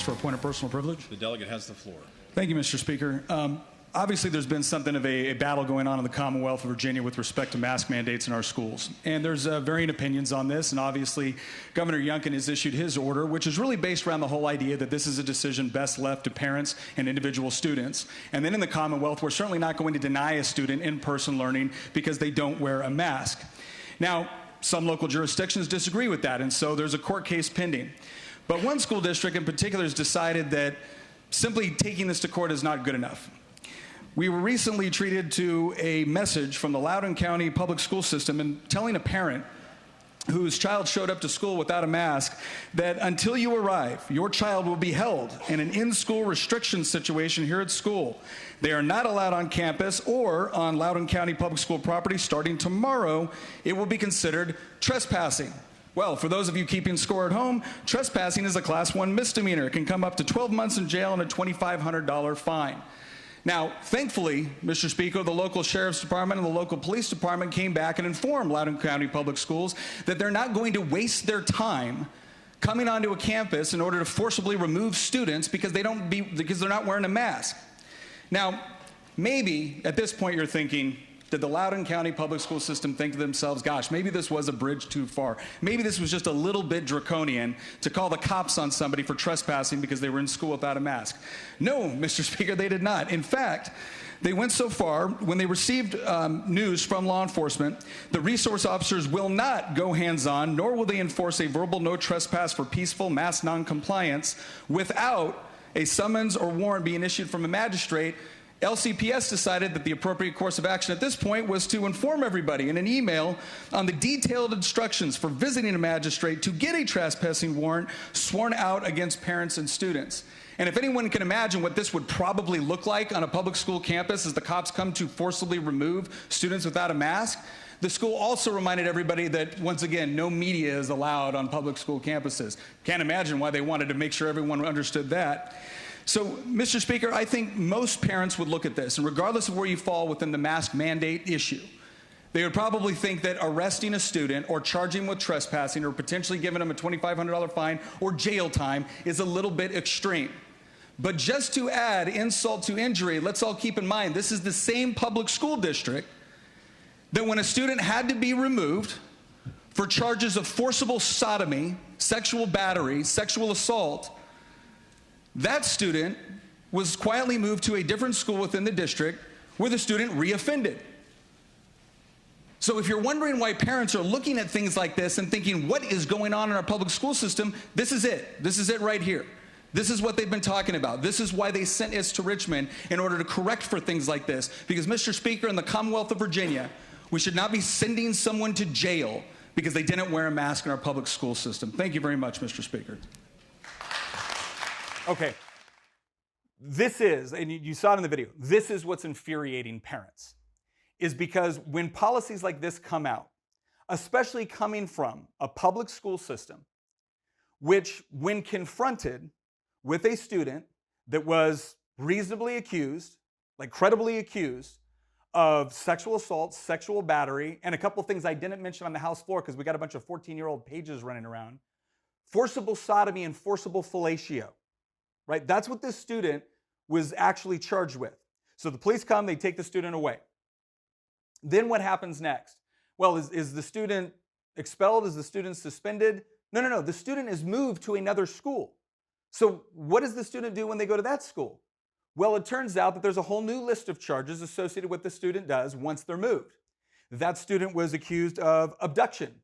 for a point of personal privilege. The delegate has the floor. Thank you, Mr. Speaker. Obviously, there's been something of a battle going on in the Commonwealth of Virginia with respect to mask mandates in our schools. And there's varying opinions on this. And obviously, Governor Youngkin has issued his order, which is really based around the whole idea that this is a decision best left to parents and individual students. And then in the Commonwealth, we're certainly not going to deny a student in-person learning because they don't wear a mask. Now, some local jurisdictions disagree with that, and so there's a court case pending. But one school district in particular has decided that simply taking this to court is not good enough. We were recently treated to a message from the Loudoun County Public School System and telling a parent whose child showed up to school without a mask that until you arrive, your child will be held in an in-school restriction situation here at school. They are not allowed on campus or on Loudoun County Public School property. Starting tomorrow, it will be considered trespassing. Well, for those of you keeping score at home, trespassing is a Class 1 misdemeanor. It can come up to 12 months in jail and a $2,500 fine. Now, thankfully, Mr. Speaker, the local sheriff's department and the local police department came back and informed Loudoun County Public Schools that they're not going to waste their time coming onto a campus in order to forcibly remove students because they're not wearing a mask. Now, maybe at this point you're thinking, did the Loudoun County Public School System think to themselves, gosh, maybe this was a bridge too far. Maybe this was just a little bit draconian to call the cops on somebody for trespassing because they were in school without a mask. No, Mr. Speaker, they did not. In fact, they went so far when they received news from law enforcement, the resource officers will not go hands-on, nor will they enforce a verbal no trespass for peaceful mask noncompliance without a summons or warrant being issued from a magistrate. LCPS decided that the appropriate course of action at this point was to inform everybody in an email on the detailed instructions for visiting a magistrate to get a trespassing warrant sworn out against parents and students. And if anyone can imagine what this would probably look like on a public school campus as the cops come to forcibly remove students without a mask, the school also reminded everybody that, once again, no media is allowed on public school campuses. Can't imagine why they wanted to make sure everyone understood that. So, Mr. Speaker, I think most parents would look at this, and regardless of where you fall within the mask mandate issue, they would probably think that arresting a student or charging with trespassing or potentially giving them a $2,500 fine or jail time is a little bit extreme. But just to add insult to injury, let's all keep in mind this is the same public school district that when a student had to be removed for charges of forcible sodomy, sexual battery, sexual assault, that student was quietly moved to a different school within the district where the student reoffended. So if you're wondering why parents are looking at things like this and thinking, what is going on in our public school system, this is it. This is it right here. This is what they've been talking about. This is why they sent us to Richmond in order to correct for things like this. Because, Mr. Speaker, in the Commonwealth of Virginia, we should not be sending someone to jail because they didn't wear a mask in our public school system. Thank you very much, Mr. Speaker. Okay, this is, and you saw it in the video, this is what's infuriating parents, is because when policies like this come out, especially coming from a public school system, which when confronted with a student that was reasonably accused, like credibly accused, of sexual assault, sexual battery, and a couple things I didn't mention on the House floor because we got a bunch of 14-year-old pages running around, forcible sodomy and forcible fellatio. Right? That's what this student was actually charged with. So the police come, they take the student away. Then what happens next? Well, is the student expelled? Is the student suspended? No. The student is moved to another school. So what does the student do when they go to that school? Well, it turns out that there's a whole new list of charges associated with what the student does once they're moved. That student was accused of abduction.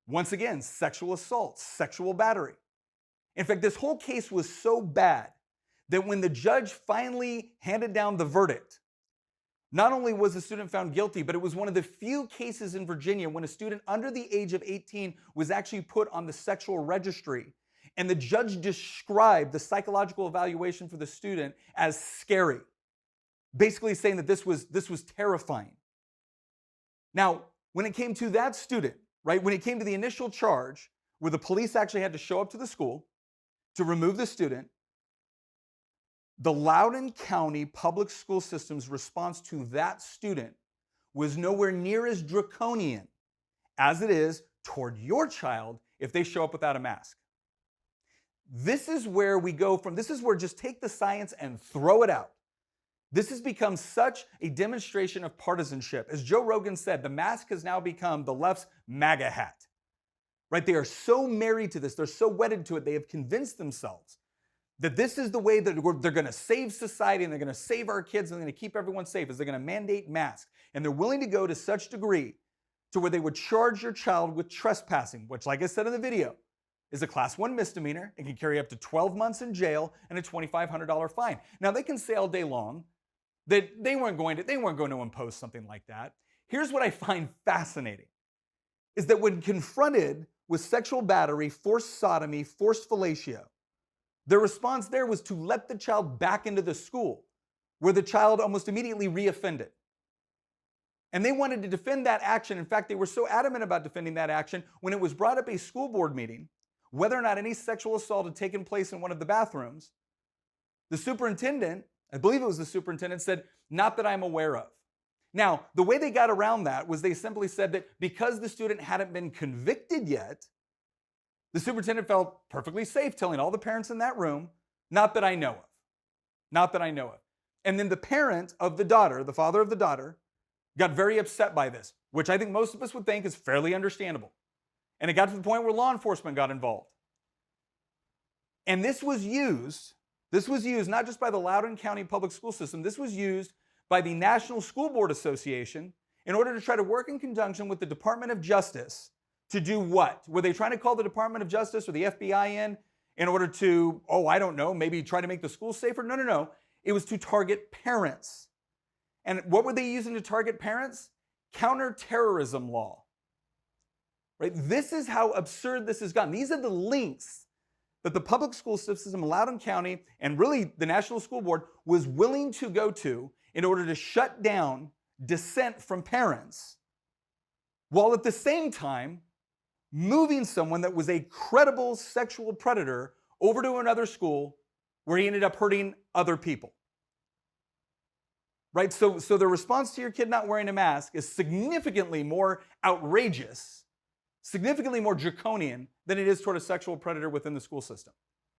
Once again, sexual assault, sexual battery. In fact, this whole case was so bad that when the judge finally handed down the verdict, not only was the student found guilty, but it was one of the few cases in Virginia when a student under the age of 18 was actually put on the sexual registry. And the judge described the psychological evaluation for the student as scary, basically saying that this was terrifying. Now, when it came to that student, right, when it came to the initial charge, where the police actually had to show up to the school to remove the student, the Loudoun County Public School System's response to that student was nowhere near as draconian as it is toward your child if they show up without a mask. This is where we go from, this is where just take the science and throw it out. This has become such a demonstration of partisanship. As Joe Rogan said, the mask has now become the left's MAGA hat. Right? They are so married to this, they're so wedded to it, they have convinced themselves that this is the way that they're going to save society and they're going to save our kids and they're going to keep everyone safe, is they're going to mandate masks. And they're willing to go to such degree to where they would charge your child with trespassing, which, like I said in the video, is a class 1 misdemeanor. It can carry up to 12 months in jail and a $2,500 fine. Now, they can say all day long that they weren't going to impose something like that. Here's what I find fascinating, is that when confronted with sexual battery, forced sodomy, forced fellatio, their response there was to let the child back into the school, where the child almost immediately reoffended. And they wanted to defend that action. In fact, they were so adamant about defending that action, when it was brought up a school board meeting, whether or not any sexual assault had taken place in one of the bathrooms, the superintendent, I believe it was the superintendent, said, "Not that I'm aware of." Now, the way they got around that was they simply said that because the student hadn't been convicted yet, the superintendent felt perfectly safe telling all the parents in that room, "Not that I know of. Not that I know of." And then the parent of the daughter, the father of the daughter, got very upset by this, which I think most of us would think is fairly understandable. And it got to the point where law enforcement got involved. And this was used not just by the Loudoun County Public School System, this was used by the National School Board Association in order to try to work in conjunction with the Department of Justice to do what? Were they trying to call the Department of Justice or the FBI in order to, I don't know, maybe try to make the schools safer? No. It was to target parents. And what were they using to target parents? Counterterrorism law. Right? This is how absurd this has gotten. These are the links that the public school system in Loudoun County and really the National School Board was willing to go to in order to shut down dissent from parents, while at the same time moving someone that was a credible sexual predator over to another school where he ended up hurting other people. Right? So the response to your kid not wearing a mask is significantly more outrageous, significantly more draconian than it is toward a sexual predator within the school system.